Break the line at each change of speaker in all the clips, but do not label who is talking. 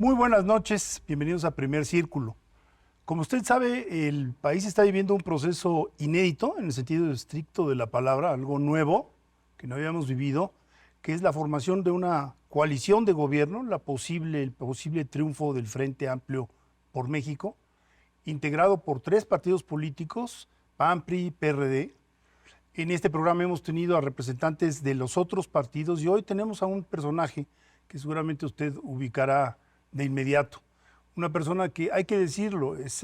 Muy buenas noches, bienvenidos a Primer Círculo. Como usted sabe, el país está viviendo un proceso inédito, en el sentido estricto de la palabra, algo nuevo que no habíamos vivido, que es la formación de una coalición de gobierno, el posible triunfo del Frente Amplio por México, integrado por 3 partidos políticos, PAN, PRI y PRD. En este programa hemos tenido a representantes de los otros partidos y hoy tenemos a un personaje que seguramente usted ubicará de inmediato. Una persona que, hay que decirlo, es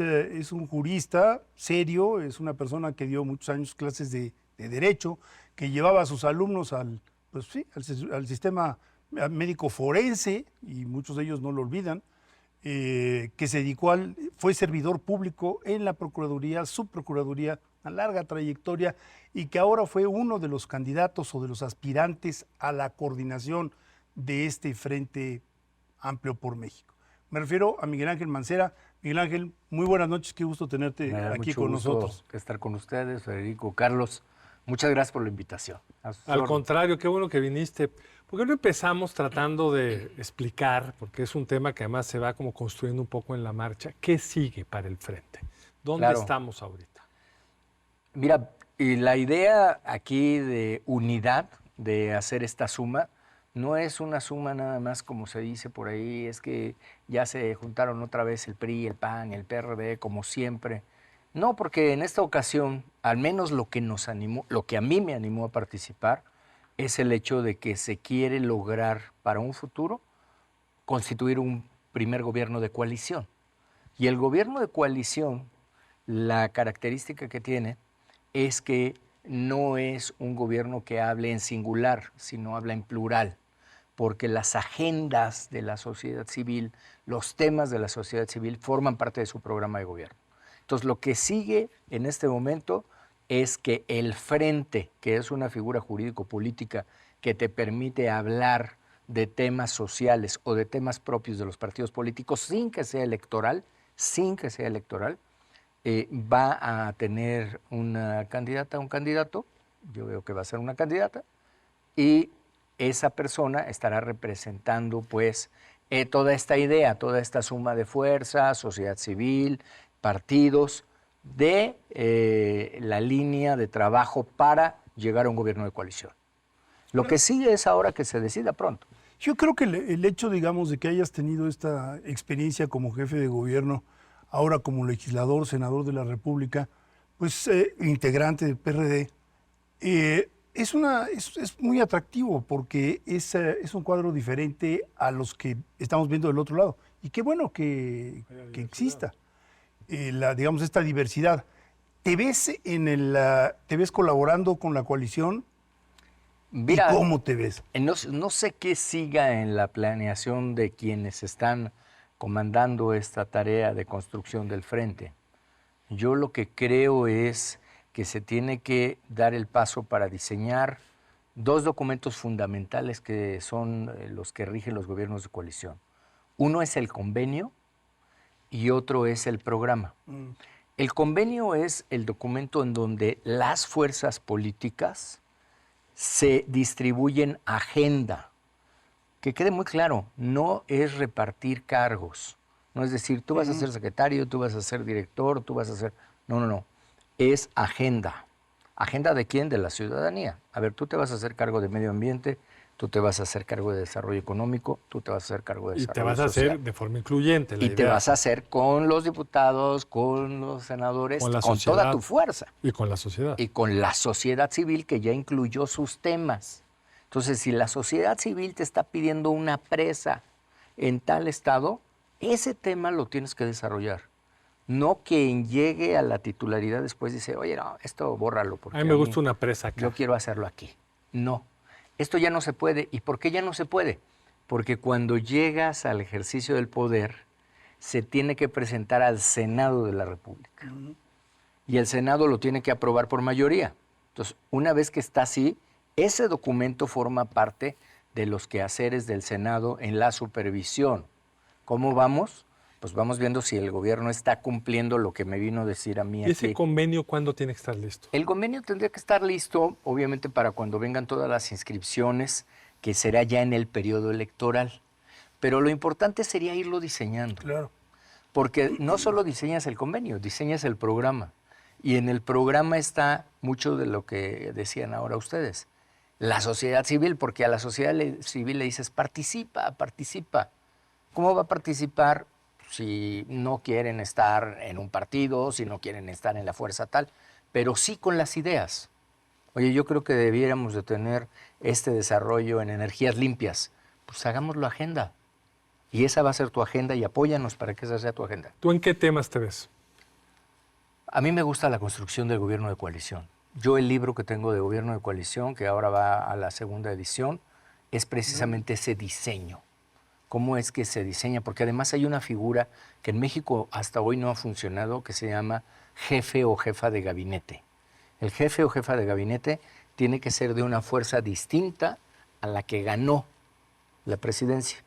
un jurista serio, es una persona que dio muchos años clases de Derecho, que llevaba a sus alumnos al sistema médico forense, y muchos de ellos no lo olvidan, que se dedicó fue servidor público en la Procuraduría, Subprocuraduría, una larga trayectoria, y que ahora fue uno de los candidatos o de los aspirantes a la coordinación de este Frente Amplio por México. Me refiero a Miguel Ángel Mancera. Miguel Ángel, muy buenas noches, qué gusto tenerte aquí con nosotros.
Estar con ustedes, Federico, Carlos, muchas gracias por la invitación.
Al contrario, qué bueno que viniste. ¿Por qué no empezamos tratando de explicar, porque es un tema que además se va como construyendo un poco en la marcha, qué sigue para el Frente? ¿Dónde estamos ahorita?
Mira, y la idea aquí de unidad, de hacer esta suma, no es una suma nada más como se dice por ahí, es que ya se juntaron otra vez el PRI, el PAN, el PRD, como siempre. No, porque en esta ocasión, al menos lo que nos animó, lo que a mí me animó a participar, es el hecho de que se quiere lograr para un futuro constituir un primer gobierno de coalición. Y el gobierno de coalición, la característica que tiene es que no es un gobierno que hable en singular, sino habla en plural, porque las agendas de la sociedad civil, los temas de la sociedad civil forman parte de su programa de gobierno. Entonces, lo que sigue en este momento es que el Frente, que es una figura jurídico-política que te permite hablar de temas sociales o de temas propios de los partidos políticos sin que sea electoral, va a tener una candidata, un candidato, yo veo que va a ser una candidata, y esa persona estará representando pues toda esta idea, toda esta suma de fuerzas, sociedad civil, partidos, de la línea de trabajo para llegar a un gobierno de coalición. Lo que sigue es ahora que se decida pronto.
Yo creo que el hecho, digamos, de que hayas tenido esta experiencia como jefe de gobierno, ahora como legislador, senador de la República, pues integrante del PRD, es muy atractivo porque es un cuadro diferente a los que estamos viendo del otro lado. Y qué bueno que exista digamos, esta diversidad. ¿Te ves te ves colaborando con la coalición?
Mira,
¿y cómo te ves?
No sé qué siga en la planeación de quienes están comandando esta tarea de construcción del Frente. Yo lo que creo es que se tiene que dar el paso para diseñar 2 documentos fundamentales que son los que rigen los gobiernos de coalición. Uno es el convenio y otro es el programa. El convenio es el documento en donde las fuerzas políticas se distribuyen agenda. Que quede muy claro, no es repartir cargos. No es decir, tú vas a ser secretario, tú vas a ser director, tú vas a ser... No. Es agenda. ¿Agenda de quién? De la ciudadanía. A ver, tú te vas a hacer cargo de medio ambiente, tú te vas a hacer cargo de desarrollo económico, tú te vas a hacer cargo de desarrollo social.
Y te vas a hacer de forma incluyente.
Y te vas a hacer con los diputados, con los senadores, con toda tu fuerza.
Y con la sociedad.
Y con la sociedad civil que ya incluyó sus temas. Entonces, si la sociedad civil te está pidiendo una presa en tal estado, ese tema lo tienes que desarrollar. No quien llegue a la titularidad después dice, oye, no, esto bórralo. Porque
a mí me gusta una presa acá.
Yo quiero hacerlo aquí. No, esto ya no se puede. ¿Y por qué ya no se puede? Porque cuando llegas al ejercicio del poder, se tiene que presentar al Senado de la República. Y el Senado lo tiene que aprobar por mayoría. Entonces, una vez que está así, ese documento forma parte de los quehaceres del Senado en la supervisión. ¿Cómo vamos? Pues vamos viendo si el gobierno está cumpliendo lo que me vino a decir a mí aquí.
¿Y ese convenio cuándo tiene que estar listo?
El convenio tendría que estar listo, obviamente, para cuando vengan todas las inscripciones, que será ya en el periodo electoral. Pero lo importante sería irlo diseñando.
Claro.
Porque no solo diseñas el convenio, diseñas el programa. Y en el programa está mucho de lo que decían ahora ustedes. La sociedad civil, porque a la sociedad civil le dices, participa, participa. ¿Cómo va a participar si no quieren estar en un partido, si no quieren estar en la fuerza tal? Pero sí con las ideas. Oye, yo creo que debiéramos de tener este desarrollo en energías limpias. Pues hagámoslo agenda. Y esa va a ser tu agenda y apóyanos para que esa sea tu agenda.
¿Tú en qué temas te ves?
A mí me gusta la construcción del gobierno de coalición. Yo el libro que tengo de gobierno de coalición, que ahora va a la segunda edición, es precisamente ese diseño. ¿Cómo es que se diseña? Porque además hay una figura que en México hasta hoy no ha funcionado, que se llama jefe o jefa de gabinete. El jefe o jefa de gabinete tiene que ser de una fuerza distinta a la que ganó la presidencia.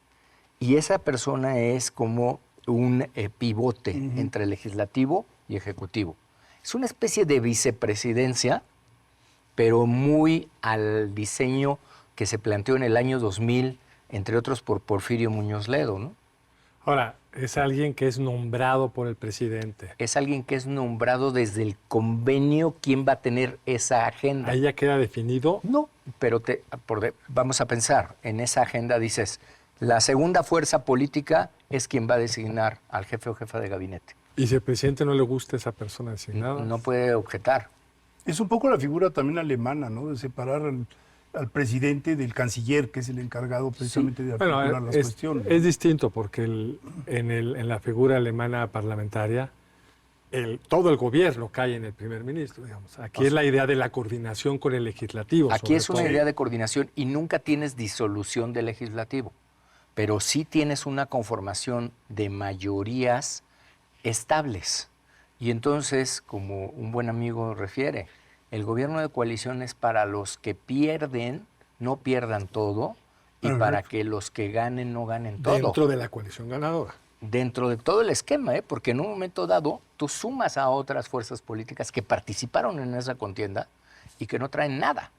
Y esa persona es como un pivote entre legislativo y ejecutivo. Es una especie de vicepresidencia, pero muy al diseño que se planteó en el año 2000, entre otros por Porfirio Muñoz Ledo, ¿no?
Ahora, es alguien que es nombrado por el presidente.
Es alguien que es nombrado desde el convenio quién va a tener esa agenda.
¿Ahí ya queda definido?
No, pero vamos a pensar, en esa agenda dices, la segunda fuerza política es quien va a designar al jefe o jefa de gabinete.
¿Y si al presidente no le gusta esa persona designada?
No puede objetar.
Es un poco la figura también alemana, ¿no? De separar al presidente del canciller, que es el encargado precisamente de articular las cuestiones.
Es distinto porque en la figura alemana parlamentaria todo el gobierno cae en el primer ministro, digamos. Aquí es la idea de la coordinación con el legislativo.
Aquí es una idea de coordinación y nunca tienes disolución del legislativo, pero sí tienes una conformación de mayorías estables. Y entonces, como un buen amigo refiere, el gobierno de coalición es para los que pierden, no pierdan todo, y para que los que ganen no ganen todo.
Dentro de la coalición ganadora.
Dentro de todo el esquema, porque en un momento dado tú sumas a otras fuerzas políticas que participaron en esa contienda y que no traen nada.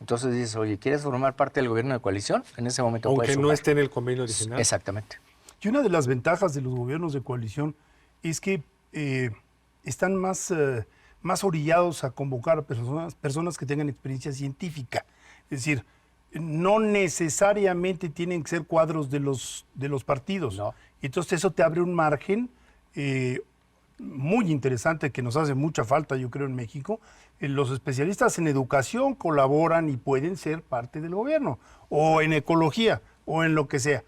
Entonces dices, oye, ¿quieres formar parte del gobierno de coalición? En ese momento puedes
sumar. Aunque no esté en el convenio original.
Exactamente.
Y una de las ventajas de los gobiernos de coalición es que están más orillados a convocar a personas que tengan experiencia científica. Es decir, no necesariamente tienen que ser cuadros de los partidos.
No.
Y entonces eso te abre un margen muy interesante que nos hace mucha falta, yo creo, en México. Los especialistas en educación colaboran y pueden ser parte del gobierno, o en ecología, o en lo que sea.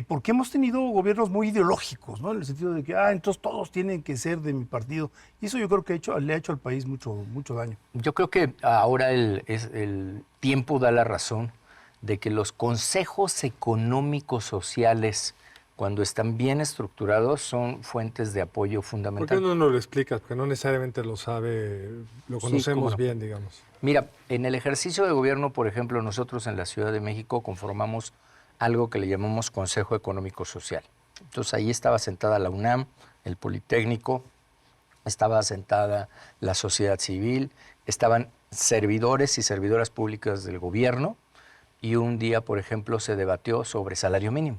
Porque hemos tenido gobiernos muy ideológicos, ¿no? En el sentido de que, entonces todos tienen que ser de mi partido. Y eso yo creo que le ha hecho al país mucho daño.
Yo creo que ahora el tiempo da la razón de que los consejos económicos sociales, cuando están bien estructurados, son fuentes de apoyo fundamental.
¿Por qué no nos lo explicas? Porque no necesariamente lo sabe, lo conocemos bien, digamos.
Mira, en el ejercicio de gobierno, por ejemplo, nosotros en la Ciudad de México conformamos algo que le llamamos Consejo Económico Social. Entonces ahí estaba sentada la UNAM, el Politécnico, estaba sentada la sociedad civil, estaban servidores y servidoras públicas del gobierno, y un día, por ejemplo, se debatió sobre salario mínimo.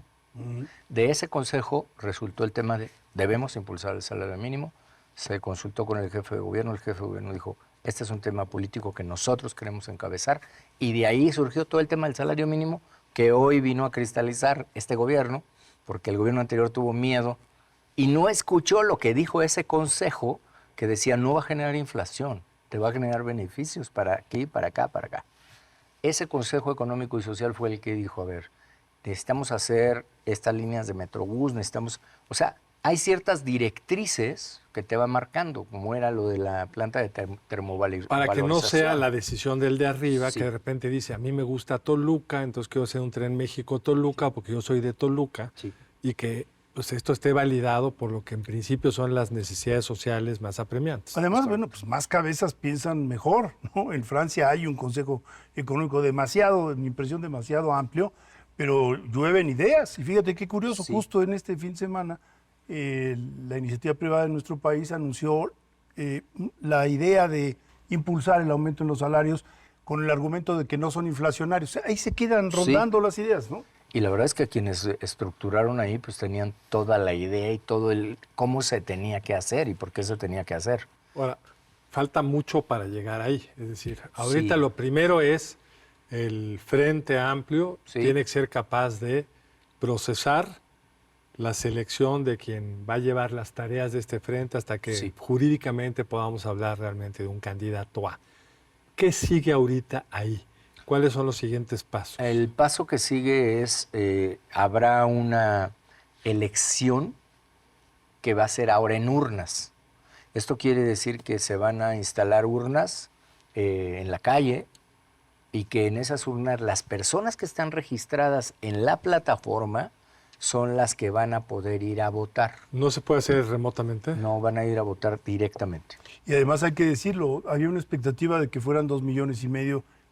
De ese consejo resultó el tema de debemos impulsar el salario mínimo. Se consultó con el jefe de gobierno, el jefe de gobierno dijo, este es un tema político que nosotros queremos encabezar, y de ahí surgió todo el tema del salario mínimo, que hoy vino a cristalizar este gobierno, porque el gobierno anterior tuvo miedo y no escuchó lo que dijo ese consejo, que decía no va a generar inflación, te va a generar beneficios para aquí, para acá, para acá. Ese Consejo Económico y Social fue el que dijo, a ver, necesitamos hacer estas líneas de Metrobús, o sea, hay ciertas directrices que te va marcando, como era lo de la planta de termovalorización.
Para que no sea la decisión del de arriba, que de repente dice, a mí me gusta Toluca, entonces quiero hacer un tren México-Toluca, porque yo soy de Toluca, y que pues, esto esté validado por lo que en principio son las necesidades sociales más apremiantes.
Además, bueno, pues más cabezas piensan mejor, ¿no? En Francia hay un Consejo Económico en mi impresión, demasiado amplio, pero llueven ideas. Y fíjate qué curioso, justo en este fin de semana, la iniciativa privada de nuestro país anunció la idea de impulsar el aumento en los salarios con el argumento de que no son inflacionarios. O sea, ahí se quedan rondando las ideas, ¿no?
Y la verdad es que quienes estructuraron ahí pues tenían toda la idea y todo el cómo se tenía que hacer y por qué se tenía que hacer.
Ahora, falta mucho para llegar ahí. Es decir, ahorita
Sí.
lo primero es el Frente Amplio
Sí.
tiene que ser capaz de procesar la selección de quien va a llevar las tareas de este frente hasta que
Sí.
jurídicamente podamos hablar realmente de un candidato A. ¿Qué sigue ahorita ahí? ¿Cuáles son los siguientes pasos?
El paso que sigue es, habrá una elección que va a ser ahora en urnas. Esto quiere decir que se van a instalar urnas en la calle y que en esas urnas las personas que están registradas en la plataforma son las que van a poder ir a votar.
¿No se puede hacer remotamente?
No van a ir a votar directamente.
Y además hay que decirlo, había una expectativa de que fueran 2,5 millones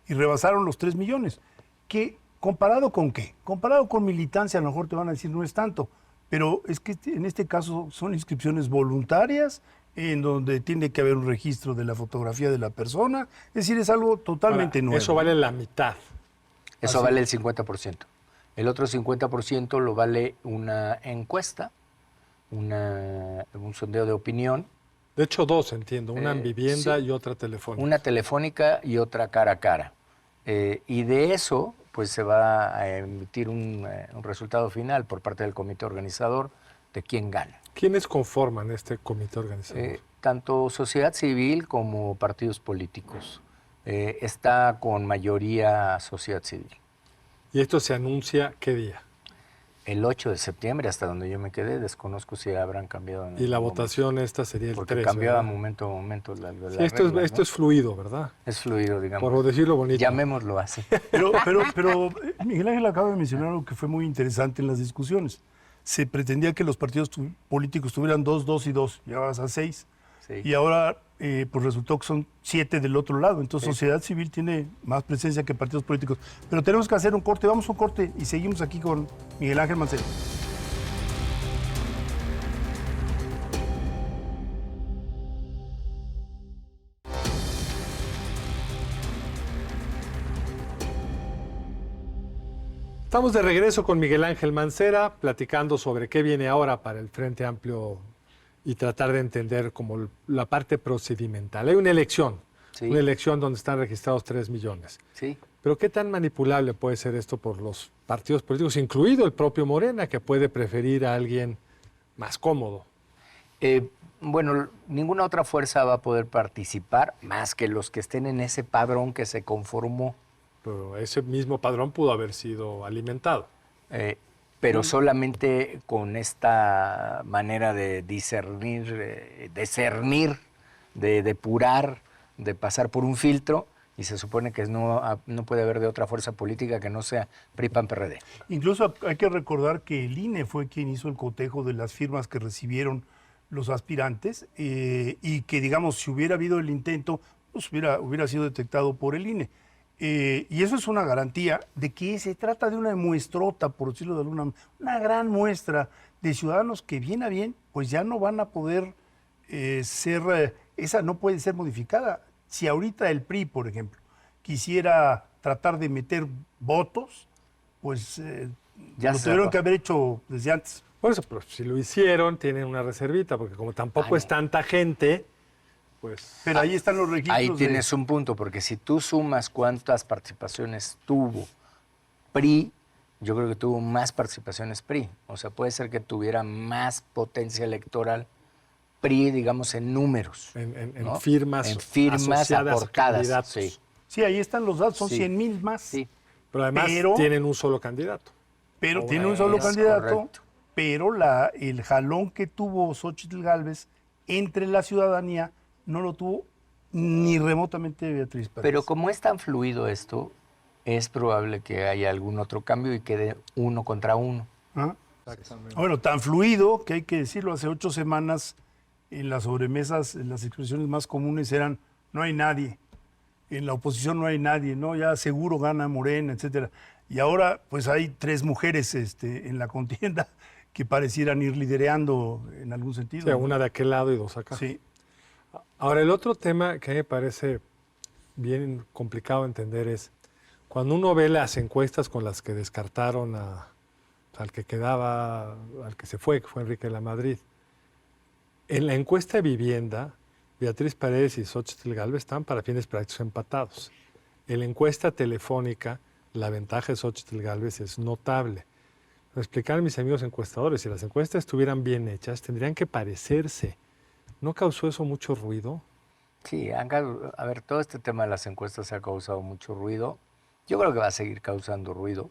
y rebasaron los 3 millones. ¿Qué? ¿Comparado con qué? Comparado con militancia, a lo mejor te van a decir no es tanto, pero es que en este caso son inscripciones voluntarias en donde tiene que haber un registro de la fotografía de la persona, es decir, es algo totalmente
Ahora,
nuevo.
eso vale la mitad.
Eso
Así
vale
es.
el 50%. El otro 50% lo vale una encuesta, un sondeo de opinión,
De hecho, dos, entiendo. Una en vivienda
sí.
y otra telefónica.
una telefónica y otra cara a cara. Y de eso, pues se va a emitir un resultado final por parte del comité organizador de quién gana.
¿Quiénes conforman este comité organizador?
Tanto sociedad civil como partidos políticos. Está con mayoría sociedad civil.
¿Y esto se anuncia qué día?
El 8 de septiembre, hasta donde yo me quedé, desconozco si habrán cambiado.
Y la votación esta sería el
Porque
3,
cambiaba
¿verdad?
momento a momento la
Sí, esto es fluido, ¿verdad?
es fluido, digamos.
Por decirlo bonito.
Llamémoslo así.
Pero Miguel Ángel acaba de mencionar algo que fue muy interesante en las discusiones. Se pretendía que los partidos políticos tuvieran 2, 2 y 2, llegabas a 6.
Sí.
Y ahora pues resultó que son 7 del otro lado. Entonces
Sí.
sociedad civil tiene más presencia que partidos políticos. Pero tenemos que hacer un corte, vamos a un corte y seguimos aquí con Miguel Ángel Mancera.
Estamos de regreso con Miguel Ángel Mancera, platicando sobre qué viene ahora para el Frente Amplio y tratar de entender como la parte procedimental. Hay una elección donde están registrados 3 millones.
Sí.
Pero ¿qué tan manipulable puede ser esto por los partidos políticos, incluido el propio Morena, que puede preferir a alguien más cómodo?
Bueno, ninguna otra fuerza va a poder participar más que los que estén en ese padrón que se conformó.
Pero ese mismo padrón pudo haber sido alimentado.
Pero solamente con esta manera de discernir, de depurar, de pasar por un filtro, y se supone que no puede haber de otra fuerza política que no sea PRI, PAN, PRD.
Incluso hay que recordar que el INE fue quien hizo el cotejo de las firmas que recibieron los aspirantes y que, digamos, si hubiera habido el intento, pues hubiera sido detectado por el INE. Y eso es una garantía de que se trata de una muestrota, por decirlo de alguna manera, una gran muestra de ciudadanos que bien a bien, pues ya no van a poder esa no puede ser modificada. Si ahorita el PRI, por ejemplo, quisiera tratar de meter votos, pues
Ya
lo
se
tuvieron
cerró.
que haber hecho desde antes.
Por eso, pero si lo hicieron, tienen una reservita, porque como tampoco es tanta gente, pues...
Pero ahí están los registros.
Ahí tienes un punto, porque si tú sumas cuántas participaciones tuvo PRI, yo creo que tuvo más participaciones PRI. O sea, puede ser que tuviera más potencia electoral PRI, digamos, en números.
En
¿no?
firmas,
En firmas
asociadas a
aportadas.
candidatos.
Sí.
Sí, ahí están los datos, son
Sí.
100,000 más.
Sí.
Pero además tienen un solo candidato.
Pero
Ahora
tiene un solo
es
candidato,
correcto.
pero el jalón que tuvo Xóchitl Gálvez entre la ciudadanía no lo tuvo ni remotamente Beatriz Paredes.
Pero como es tan fluido esto, es probable que haya algún otro cambio y quede 1 contra 1.
¿Ah? Bueno, tan fluido que hay que decirlo, hace 8 semanas en las sobremesas, las expresiones más comunes eran no hay nadie, en la oposición no hay nadie, ¿no? Ya seguro gana Morena, etcétera. Y ahora pues hay 3 mujeres en la contienda que parecieran ir lidereando en algún sentido.
O sea,
¿no?
una de aquel lado y 2 acá.
Sí.
Ahora, el otro tema que a mí me parece bien complicado entender es, Cuando uno ve las encuestas con las que descartaron al que quedaba, al que se fue, que fue Enrique de la Madrid, en la encuesta de vivienda, Beatriz Paredes y Xóchitl Gálvez están para fines prácticos empatados. En la encuesta telefónica, la ventaja de Xóchitl Gálvez es notable. Me explicaron mis amigos encuestadores, si las encuestas estuvieran bien hechas, tendrían que parecerse. ¿No causó eso mucho ruido?
Sí, a ver, todo este tema de las encuestas ha causado mucho ruido. Yo creo que va a seguir causando ruido.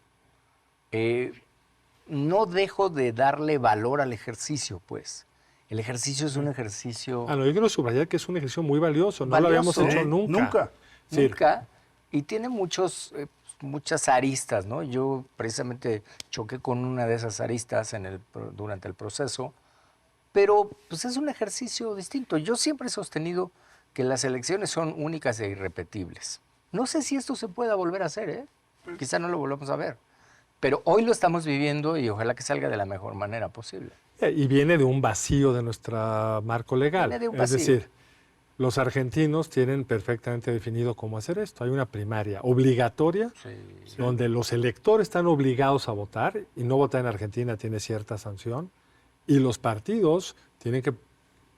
No dejo de darle valor al ejercicio, pues. El ejercicio es un ejercicio...
No, yo quiero subrayar que es un ejercicio muy valioso. No lo habíamos hecho nunca.
Nunca. Y tiene muchas aristas, ¿no? Yo precisamente choqué con una de esas aristas durante el proceso, pero pues es un ejercicio distinto. Yo siempre he sostenido que las elecciones son únicas e irrepetibles. No sé si esto se pueda volver a hacer, ¿eh? Quizá no lo volvamos a ver. Pero hoy lo estamos viviendo y ojalá que salga de la mejor manera posible.
Y viene de un vacío de nuestro marco legal.
Viene de un vacío.
Es decir, los argentinos tienen perfectamente definido cómo hacer esto. Hay una primaria obligatoria donde los electores están obligados a votar y no votar en Argentina tiene cierta sanción. Y los partidos tienen que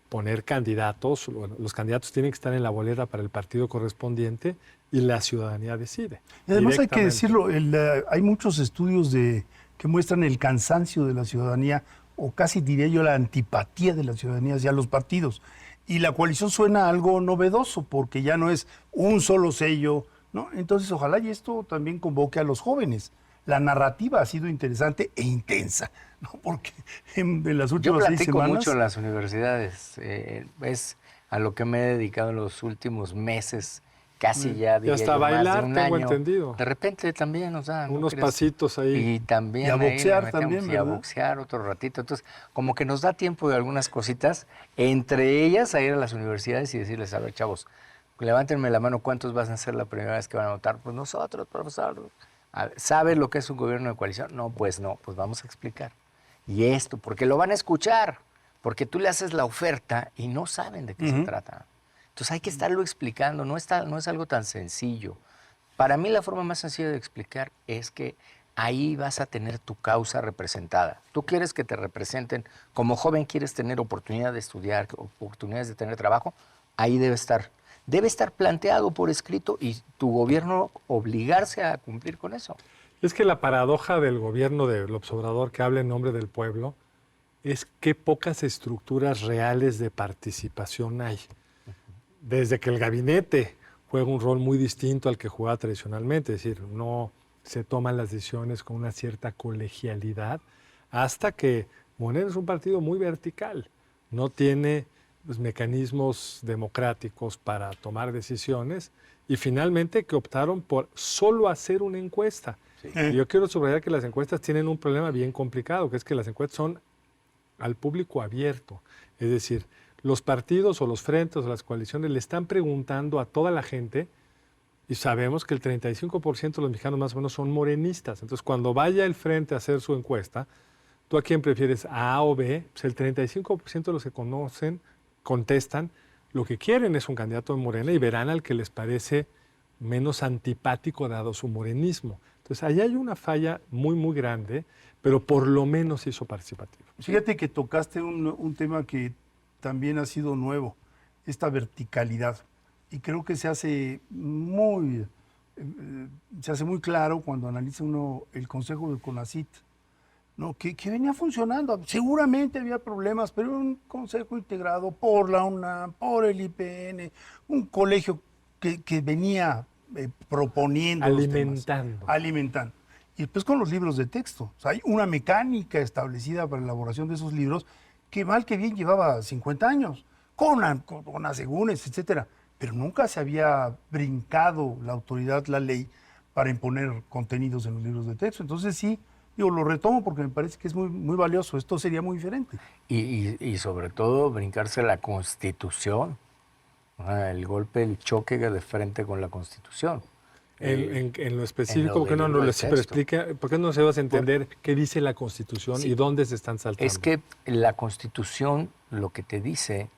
poner candidatos, los candidatos tienen que estar en la boleta para el partido correspondiente y la ciudadanía decide.
Y además hay que decirlo, hay muchos estudios que muestran el cansancio de la ciudadanía, o casi diría yo la antipatía de la ciudadanía hacia los partidos. Y la coalición suena algo novedoso, porque ya no es un solo sello, ¿no? Entonces ojalá y esto también convoque a los jóvenes. La narrativa ha sido interesante e intensa, ¿no? Porque en las últimas 6 semanas...
Yo platico mucho en las universidades, es a lo que me he dedicado en los últimos meses, casi ya diría
hasta
yo,
bailar,
más de un
tengo
año.
entendido.
De repente también, o sea...
Unos pasitos ahí.
Y también
y a boxear
ahí
también,
y a
¿verdad?
boxear otro ratito. Entonces, como que nos da tiempo de algunas cositas, entre ellas a ir a las universidades y decirles, a ver, chavos, levántenme la mano, ¿cuántos van a ser la primera vez que van a votar? Pues nosotros, profesor. ¿Sabes lo que es un gobierno de coalición? No, pues vamos a explicar. Y esto, porque lo van a escuchar, porque tú le haces la oferta y no saben de qué se trata. Entonces hay que estarlo explicando, no es algo tan sencillo. Para mí la forma más sencilla de explicar es que ahí vas a tener tu causa representada. Tú quieres que te representen, como joven quieres tener oportunidad de estudiar, oportunidades de tener trabajo, ahí debe estar. Debe estar planteado por escrito y tu gobierno obligarse a cumplir con eso.
Es que la paradoja del gobierno de López Obrador, que habla en nombre del pueblo, es que pocas estructuras reales de participación hay. Desde que el gabinete juega un rol muy distinto al que jugaba tradicionalmente, es decir, no se toman las decisiones con una cierta colegialidad, hasta que Morena es un partido muy vertical, no tiene los mecanismos democráticos para tomar decisiones y finalmente que optaron por solo hacer una encuesta. Sí. Y yo quiero subrayar que las encuestas tienen un problema bien complicado, que es que las encuestas son al público abierto. Es decir, los partidos o los frentes o las coaliciones le están preguntando a toda la gente y sabemos que el 35% de los mexicanos más o menos son morenistas. Entonces, cuando vaya el frente a hacer su encuesta, ¿tú a quién prefieres, a A o B? Pues el 35% de los que contestan, lo que quieren es un candidato de Morena y verán al que les parece menos antipático dado su morenismo. Entonces, ahí hay una falla muy, muy grande, pero por lo menos hizo participativo.
Fíjate que tocaste un tema que también ha sido nuevo, esta verticalidad. Y creo que se hace muy claro cuando analiza uno el consejo del CONACYT, ¿no? que venía funcionando. Seguramente había problemas, pero un consejo integrado por la UNAM, por el IPN, un colegio que venía proponiendo. Alimentando. Y después con los libros de texto. O sea, hay una mecánica establecida para la elaboración de esos libros que mal que bien llevaba 50 años, con asegúnes, etcétera. Pero nunca se había brincado la autoridad, la ley, para imponer contenidos en los libros de texto. Entonces sí, yo lo retomo porque me parece que es muy, muy valioso. Esto sería muy diferente.
Y sobre todo brincarse la Constitución, el golpe, el choque de frente con la Constitución.
En lo específico, ¿por qué no nos lo explica? ¿Por qué no se vas a entender qué dice la Constitución y dónde se están saltando?
Es que la Constitución lo que te dice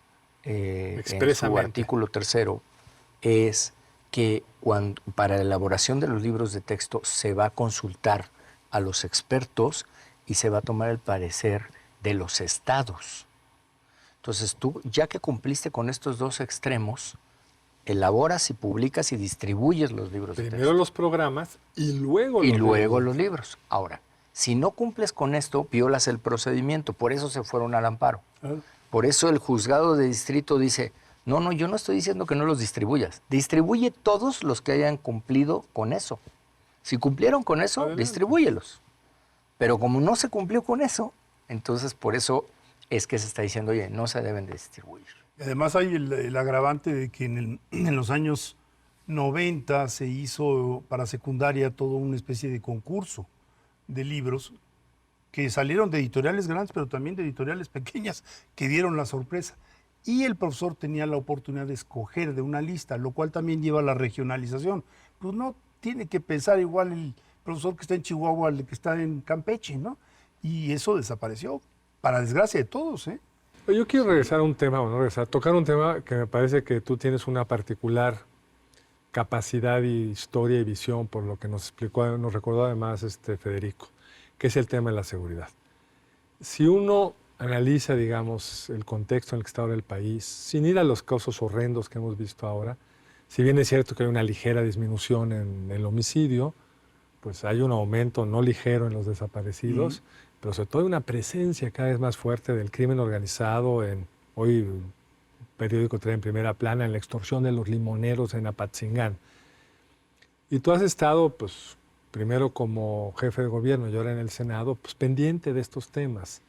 en su artículo 3 es que para la elaboración de los libros de texto se va a consultar a los expertos y se va a tomar el parecer de los estados. Entonces tú, ya que cumpliste con estos dos extremos, elaboras y publicas y distribuyes los libros de texto.
Primero los programas y luego
los libros. Ahora, si no cumples con esto, violas el procedimiento. Por eso se fueron al amparo. Por eso el juzgado de distrito dice, no, yo no estoy diciendo que no los distribuyas. Distribuye todos los que hayan cumplido con eso. Si cumplieron con eso, distribúyelos. Pero como no se cumplió con eso, entonces por eso es que se está diciendo, oye, no se deben de distribuir.
Además hay el agravante de que en los años 90 se hizo para secundaria toda una especie de concurso de libros que salieron de editoriales grandes, pero también de editoriales pequeñas que dieron la sorpresa. Y el profesor tenía la oportunidad de escoger de una lista, lo cual también lleva a la regionalización. Pues no tiene que pensar igual el profesor que está en Chihuahua al que está en Campeche, ¿no? Y eso desapareció, para desgracia de todos, ¿eh?
Yo quiero regresar a un tema, tocar un tema que me parece que tú tienes una particular capacidad y historia y visión, por lo que nos explicó, nos recordó además Federico, que es el tema de la seguridad. Si uno analiza, digamos, el contexto en el que está ahora el país, sin ir a los casos horrendos que hemos visto ahora, si bien es cierto que hay una ligera disminución en el homicidio, pues hay un aumento no ligero en los desaparecidos, pero sobre todo hay una presencia cada vez más fuerte del crimen organizado. Hoy el periódico trae en primera plana en la extorsión de los limoneros en Apatzingán. Y tú has estado, pues, primero como jefe de gobierno y ahora en el Senado, pues pendiente de estos temas.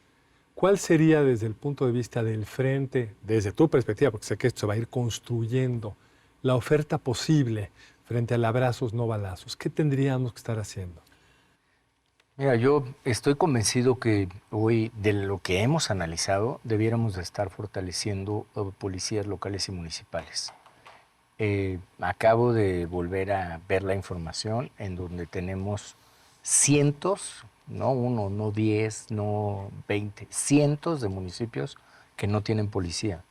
¿Cuál sería desde el punto de vista del frente, desde tu perspectiva, porque sé que esto se va a ir construyendo, la oferta posible frente al abrazos no balazos? ¿Qué tendríamos que estar haciendo?
Mira, yo estoy convencido que hoy, de lo que hemos analizado, debiéramos de estar fortaleciendo policías locales y municipales. Acabo de volver a ver la información en donde tenemos cientos, no uno, no 10, no 20, cientos de municipios que no tienen policía.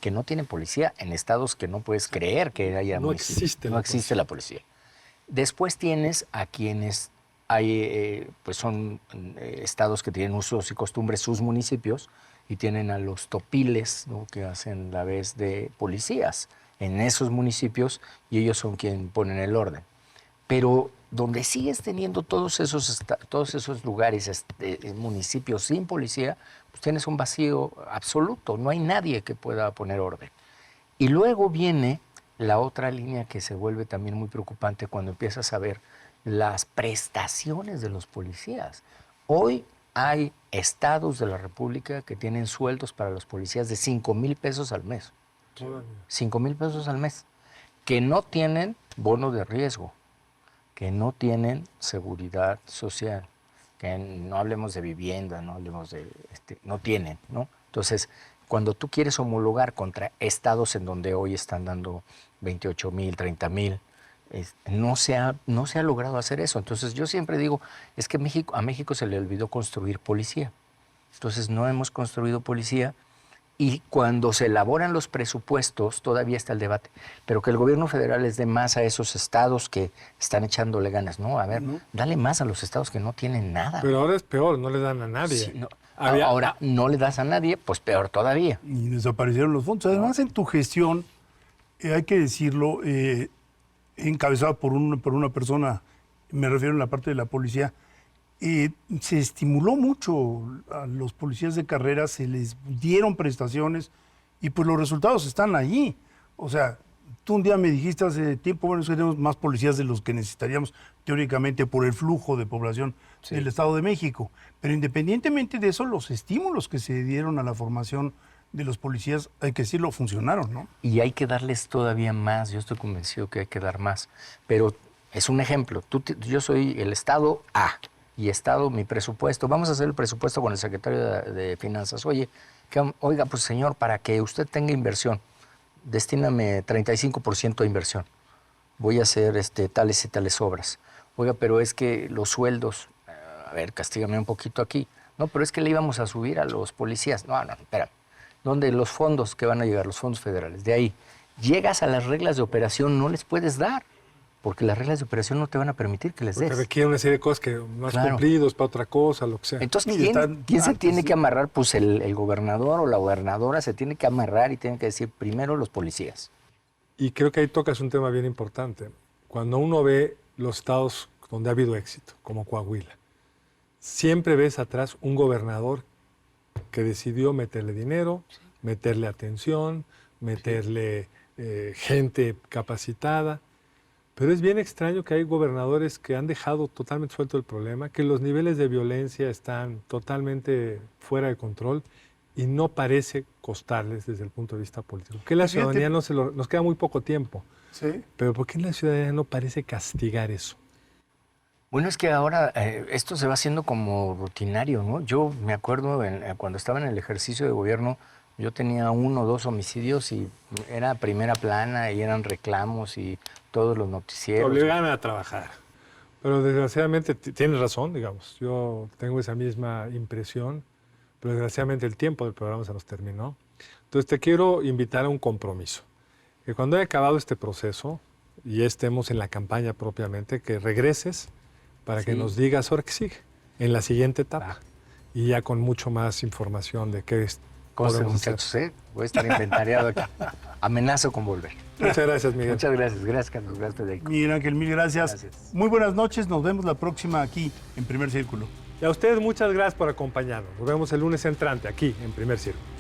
Que no tienen policía en estados que no puedes creer que haya municipios. No existe la policía. Después tienes a quienes pues son estados que tienen usos y costumbres, sus municipios, y tienen a los topiles, ¿no?, que hacen la vez de policías en esos municipios, y ellos son quienes ponen el orden. Pero donde sigues teniendo todos esos lugares, municipios sin policía, pues tienes un vacío absoluto, no hay nadie que pueda poner orden. Y luego viene la otra línea que se vuelve también muy preocupante cuando empiezas a ver las prestaciones de los policías. Hoy hay estados de la República que tienen sueldos para los policías de 5,000 pesos al mes. 5,000 pesos al mes. Que no tienen bono de riesgo, que no tienen seguridad social, que no hablemos de vivienda, no hablemos de... no tienen, ¿no? Entonces, cuando tú quieres homologar contra estados en donde hoy están dando 28,000, 30,000, no se ha logrado hacer eso. Entonces yo siempre digo, es que a México se le olvidó construir policía. Entonces no hemos construido policía, y cuando se elaboran los presupuestos todavía está el debate. Pero que el gobierno federal les dé más a esos estados que están echándole ganas. No, a ver, dale más a los estados que no tienen nada.
Pero ahora es peor, no le dan a nadie.
Sí, no. Ahora no le das a nadie, pues peor todavía.
Y desaparecieron los fondos. Además, en tu gestión, hay que decirlo, encabezada por una persona, me refiero en la parte de la policía, se estimuló mucho a los policías de carrera, se les dieron prestaciones y pues los resultados están allí. O sea, tú un día me dijiste hace tiempo, bueno, tenemos más policías de los que necesitaríamos teóricamente por el flujo de población del Estado de México. Pero independientemente de eso, los estímulos que se dieron a la formación de los policías, hay que decirlo, funcionaron, ¿no?
Y hay que darles todavía más. Yo estoy convencido que hay que dar más. Pero es un ejemplo. Yo soy el Estado A y Estado, mi presupuesto. Vamos a hacer el presupuesto con el secretario de Finanzas. Oiga, pues señor, para que usted tenga inversión, destíname 35% de inversión. Voy a hacer tales y tales obras. Oiga, pero es que los sueldos, a ver, castígame un poquito aquí. No, pero es que le íbamos a subir a los policías. No, espera. ¿Dónde los fondos que van a llegar? Los fondos federales. De ahí. llegas a las reglas de operación, no les puedes dar, porque las reglas de operación no te van a permitir que les des.
Porque requiere una serie de cosas que no has cumplido, es para otra cosa, lo que sea.
Entonces, ¿quién se tiene que amarrar? Pues el gobernador o la gobernadora se tiene que amarrar y tiene que decir primero los policías.
Y creo que ahí tocas un tema bien importante. Cuando uno ve los estados donde ha habido éxito, como Coahuila, siempre ves atrás un gobernador que decidió meterle dinero, meterle atención, meterle gente capacitada. Pero es bien extraño que hay gobernadores que han dejado totalmente suelto el problema, que los niveles de violencia están totalmente fuera de control y no parece costarles desde el punto de vista político. Que la ciudadanía nos queda muy poco tiempo.
Sí.
Pero ¿por qué la ciudadanía no parece castigar eso?
Bueno, es que ahora esto se va haciendo como rutinario, ¿no? Yo me acuerdo cuando estaba en el ejercicio de gobierno, yo tenía 1 o 2 homicidios y era primera plana y eran reclamos y todos los noticieros.
Te obligan a trabajar. Pero desgraciadamente tienes razón, digamos. Yo tengo esa misma impresión, pero desgraciadamente el tiempo del programa se nos terminó. Entonces te quiero invitar a un compromiso. Que cuando haya acabado este proceso y ya estemos en la campaña propiamente, que regreses para que nos digas ahora qué sigue, en la siguiente etapa. Y ya con mucho más información de qué es.
Cosas, muchachos, voy a estar inventariado aquí. Amenazo con volver.
Muchas gracias, Miguel.
Muchas gracias. Gracias, Carlos. Gracias, Federico.
Miguel Ángel, mil gracias.
Gracias.
Muy buenas noches. Nos vemos la próxima aquí en Primer Círculo.
Y a ustedes muchas gracias por acompañarnos. Nos vemos el lunes entrante aquí en Primer Círculo.